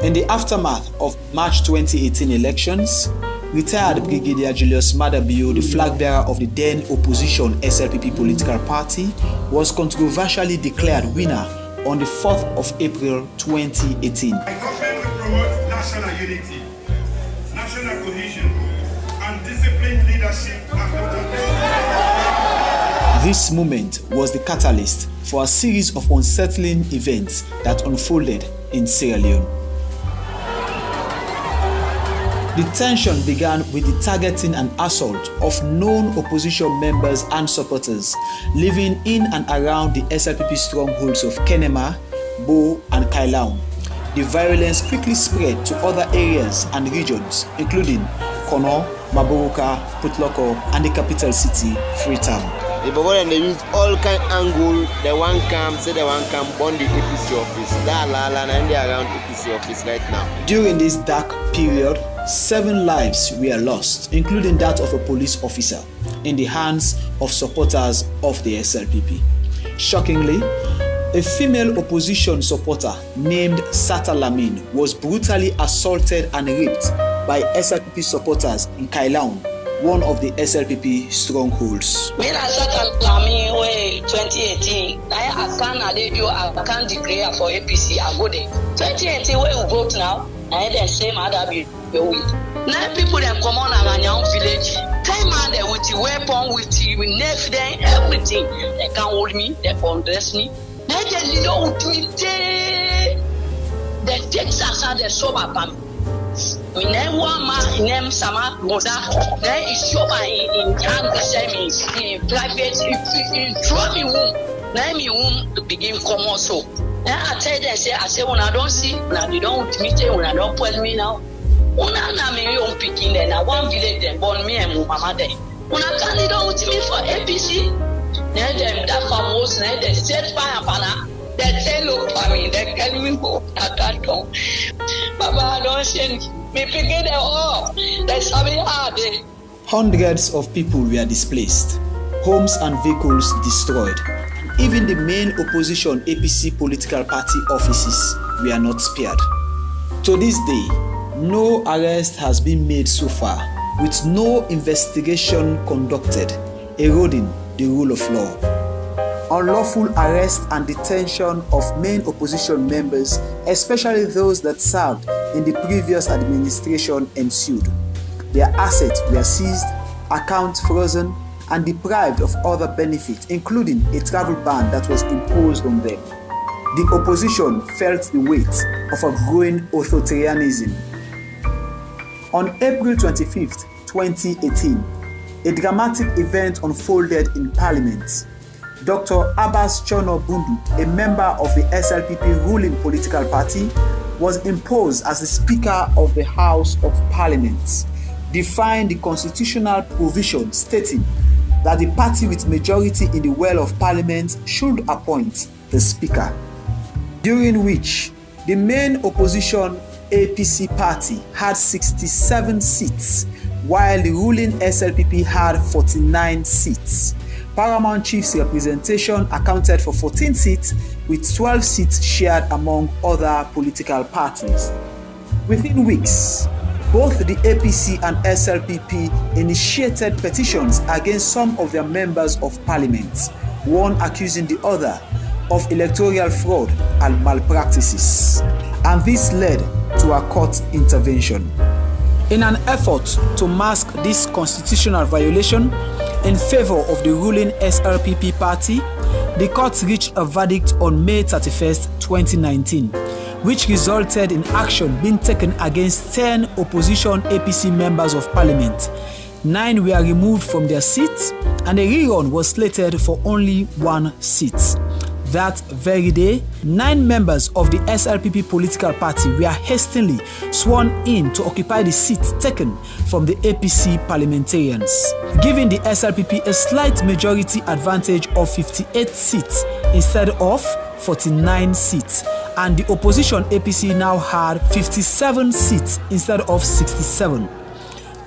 In the aftermath of March 2018 elections, retired Brigadier Julius MAADA, the flag bearer of the then opposition SLPP political party, was controversially declared winner on the 4th of April 2018. My government will promote national unity, national cohesion, and disciplined leadership after This moment was the catalyst for a series of unsettling events that unfolded in Sierra Leone. The tension began with the targeting and assault of known opposition members and supporters living in and around the SLPP strongholds of Kenema, Bo, and Kailaun. The violence quickly spread to other areas and regions, including Kono, Maburuka, Putloko, and the capital city, Freetown. They use all kind of angle. They want come, say they want come, burn the APC office. That and they around APC office right now. During this dark period, 7 lives were lost, including that of a police officer, in the hands of supporters of the SLPP. Shockingly, a female opposition supporter named Sata Lamin was brutally assaulted and raped by SLPP supporters in Kailaun, one of the SLPP strongholds. When I Sata Lamin 2018, I can't declare for APC. I go there. 2018, where we vote now, I the same MAADA be with. Now people them come on and your village. Came out there with the weapon, with the knife, then everything. They can't hold me, they undress me. They just don't with me. They take Sasa, they show my family. We never want my name Sama Moda. Then it's show my in private. If throw me womb, now me womb to begin come also. Then I tell them, I say, when I don't see, when they don't with me, when I don't pull me now. When I me own picking then I one village then born me and mama then. When I can't do with me for APC, then them that famous, then they set fire pana. They say look for me, they tell me go at that time. Baba, I don't send me picking them all. That's how we are there. Hundreds of people were displaced, homes and vehicles destroyed. Even the main opposition APC political party offices were not spared. To this day, no arrest has been made so far, with no investigation conducted, eroding the rule of law. Unlawful arrest and detention of main opposition members, especially those that served in the previous administration, ensued. Their assets were seized, accounts frozen, and deprived of other benefits, including a travel ban that was imposed on them. The opposition felt the weight of a growing authoritarianism. On April 25, 2018, a dramatic event unfolded in Parliament. Dr. Abbas Chono Bundu, a member of the SLPP ruling political party, was imposed as the Speaker of the House of Parliament, defying the constitutional provision stating that the party with majority in the well of Parliament should appoint the Speaker, during which the main opposition APC party had 67 seats, while the ruling SLPP had 49 seats. Paramount Chief's representation accounted for 14 seats, with 12 seats shared among other political parties. Within weeks, both the APC and SLPP initiated petitions against some of their members of parliament, one accusing the other of electoral fraud and malpractices, and this led to a court intervention. In an effort to mask this constitutional violation in favor of the ruling SLPP party, the court reached a verdict on May 31st, 2019, which resulted in action being taken against 10 opposition APC members of parliament. 9 were removed from their seats, and a rerun was slated for only 1 seat. That very day, 9 members of the SLPP political party were hastily sworn in to occupy the seats taken from the APC parliamentarians, giving the SLPP a slight majority advantage of 58 seats instead of 49 seats, and the opposition APC now had 57 seats instead of 67.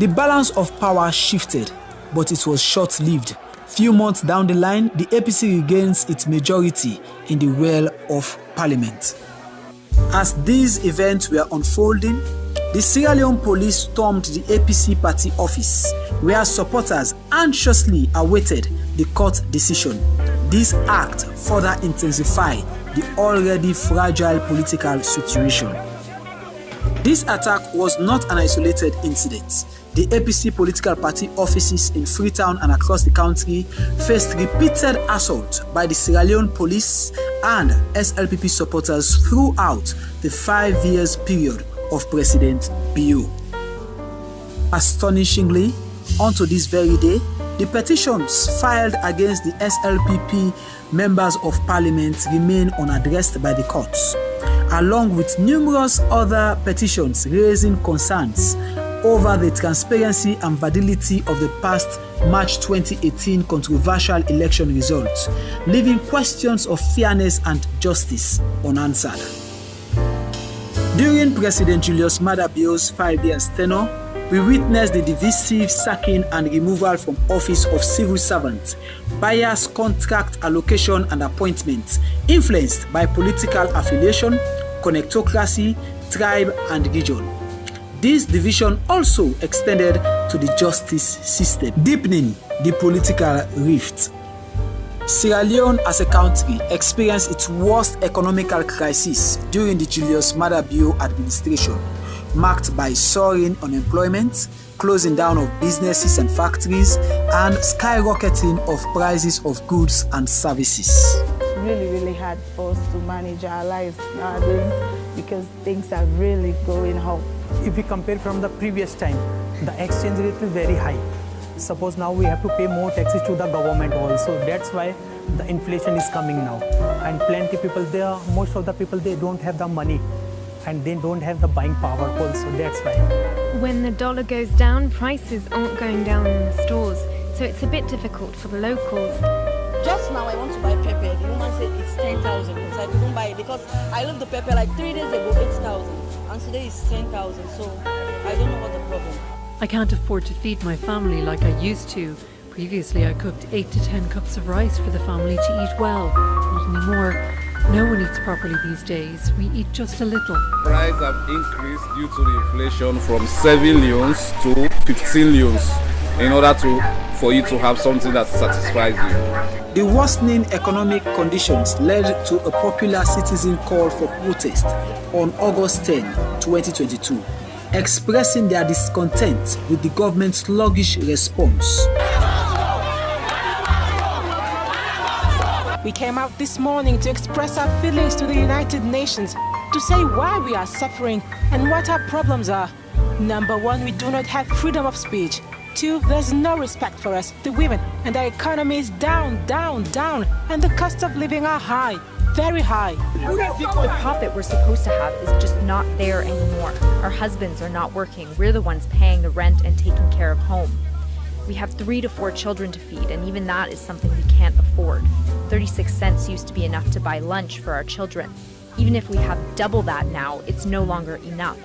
The balance of power shifted, but it was short-lived. Few months down the line, the APC regains its majority in the well of Parliament. As these events were unfolding, the Sierra Leone police stormed the APC party office, where supporters anxiously awaited the court decision. This act further intensified the already fragile political situation. This attack was not an isolated incident. The APC political party offices in Freetown and across the country faced repeated assault by the Sierra Leone police and SLPP supporters throughout the 5 years period of President Bio. Astonishingly, unto this very day, the petitions filed against the SLPP members of parliament remain unaddressed by the courts, along with numerous other petitions raising concerns over the transparency and validity of the past March 2018 controversial election results, leaving questions of fairness and justice unanswered. During President Julius MAADA Bio's 5 years tenure, we witnessed the divisive sacking and removal from office of civil servants, biased contract allocation and appointments, influenced by political affiliation, connectocracy, tribe, and region. This division also extended to the justice system, deepening the political rift. Sierra Leone as a country experienced its worst economical crisis during the Julius MAADA Bio administration, marked by soaring unemployment, closing down of businesses and factories, and skyrocketing of prices of goods and services. It's really hard for us to manage our lives nowadays because things are really going up. If we compare from the previous time, the exchange rate is very high. Suppose now we have to pay more taxes to the government also. That's why the inflation is coming now. And plenty people there, most of the people, they don't have the money and they don't have the buying power also. That's why. When the dollar goes down, prices aren't going down in the stores. So it's a bit difficult for the locals. Just now I want to buy pepper. The woman said it's 10,000. So I couldn't buy it because I left the pepper like 3 days ago, 8,000. And today it's 10,000. So I don't know what the problem. I can't afford to feed my family like I used to. Previously I cooked 8 to 10 cups of rice for the family to eat well. Not anymore. No one eats properly these days. We eat just a little. Prices have increased due to the inflation from 7 leons to 15 leons in order for you to have something that satisfies you. The worsening economic conditions led to a popular citizen call for protest on August 10, 2022, expressing their discontent with the government's sluggish response. We came out this morning to express our feelings to the United Nations, to say why we are suffering and what our problems are. Number 1, we do not have freedom of speech. 2, there's no respect for us, the women, and our economy is down, and the cost of living are high, very high. The profit we're supposed to have is just not there anymore. Our husbands are not working. We're the ones paying the rent and taking care of home. We have 3 to 4 children to feed, and even that is something we can't afford. 36 cents used to be enough to buy lunch for our children. Even if we have double that now, it's no longer enough.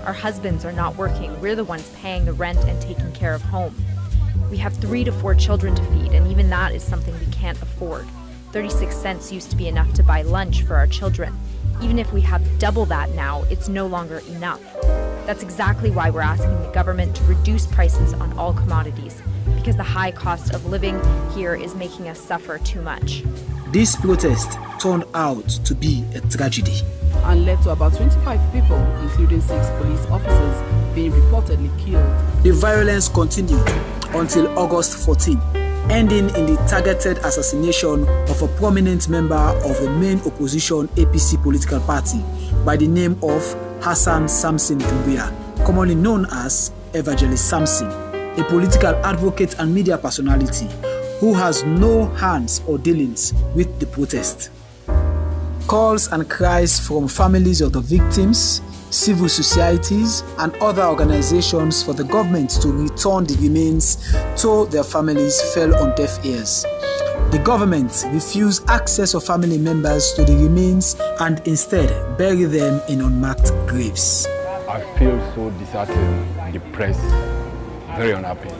Our husbands are not working. We're the ones paying the rent and taking care of home. We have 3 to 4 children to feed, and even that is something we can't afford. 36 cents used to be enough to buy lunch for our children. Even if we have double that now, it's no longer enough. That's exactly why we're asking the government to reduce prices on all commodities, because the high cost of living here is making us suffer too much. This protest turned out to be a tragedy and led to about 25 people, including 6 police officers, being reportedly killed. The violence continued until August 14, ending in the targeted assassination of a prominent member of the main opposition APC political party by the name of Samson, commonly known as Evangelist Samson, a political advocate and media personality who has no hands or dealings with the protest. Calls and cries from families of the victims, civil societies, and other organizations for the government to return the remains to their families fell on deaf ears. The government refused access of family members to the remains and instead buried them in unmarked graves. I feel so disheartened, depressed, very unhappy.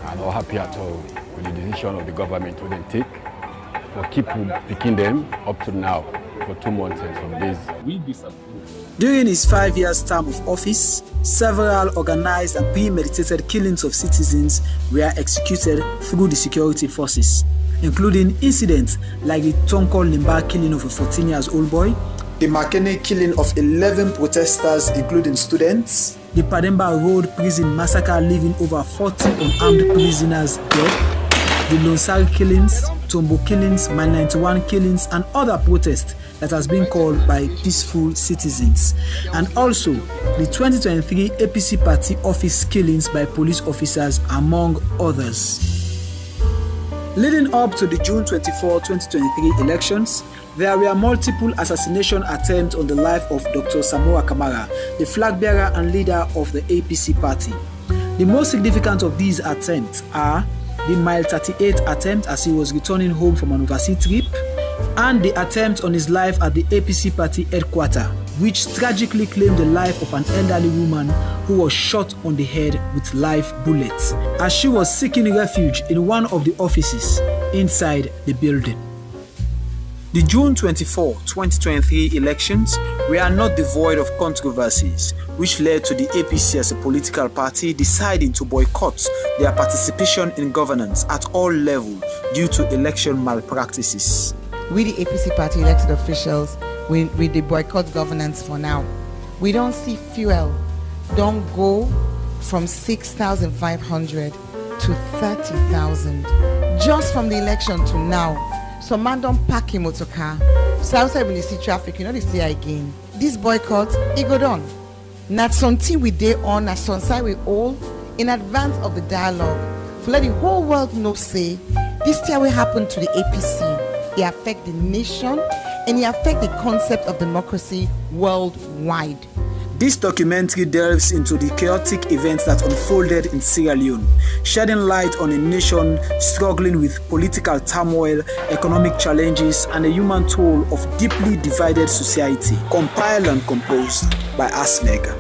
I'm not happy at all with the decision of the government to then take for keep picking them up to now. for 2 months and some days. We disapprove. During his 5 years term of office, several organized and premeditated killings of citizens were executed through the security forces, including incidents like the Tonko Limba killing of a 14-year-old boy, the Makene killing of 11 protesters including students, the Pademba Road prison massacre leaving over 40 unarmed prisoners dead, the Lonsari killings, Tombo killings, Mile 91 killings, and other protests that has been called by peaceful citizens, and also the 2023 APC party office killings by police officers, among others. Leading up to the June 24, 2023 elections, there were multiple assassination attempts on the life of Dr. Samoa Kamara, the flag bearer and leader of the APC party. The most significant of these attempts are the Mile 38 attempt as he was returning home from an overseas trip, and the attempt on his life at the APC party headquarters, which tragically claimed the life of an elderly woman who was shot on the head with live bullets as she was seeking refuge in one of the offices inside the building. The June 24, 2023 elections were not devoid of controversies, which led to the APC as a political party deciding to boycott their participation in governance at all levels due to election malpractices. We, the APC party elected officials, we the boycott governance for now. We don't see fuel. Don't go from 6,500 to 30,000 just from the election to now. So man don't pack him motor car. So outside when you see traffic, you know they see again. This boycott, it go on. Not something we day on, not something we all in advance of the dialogue. To let the whole world know, say, this thing will happen to the APC. It affect the nation and it affect the concept of democracy worldwide. This documentary delves into the chaotic events that unfolded in Sierra Leone, shedding light on a nation struggling with political turmoil, economic challenges, and a human toll of deeply divided society. Compiled and composed by Asmega.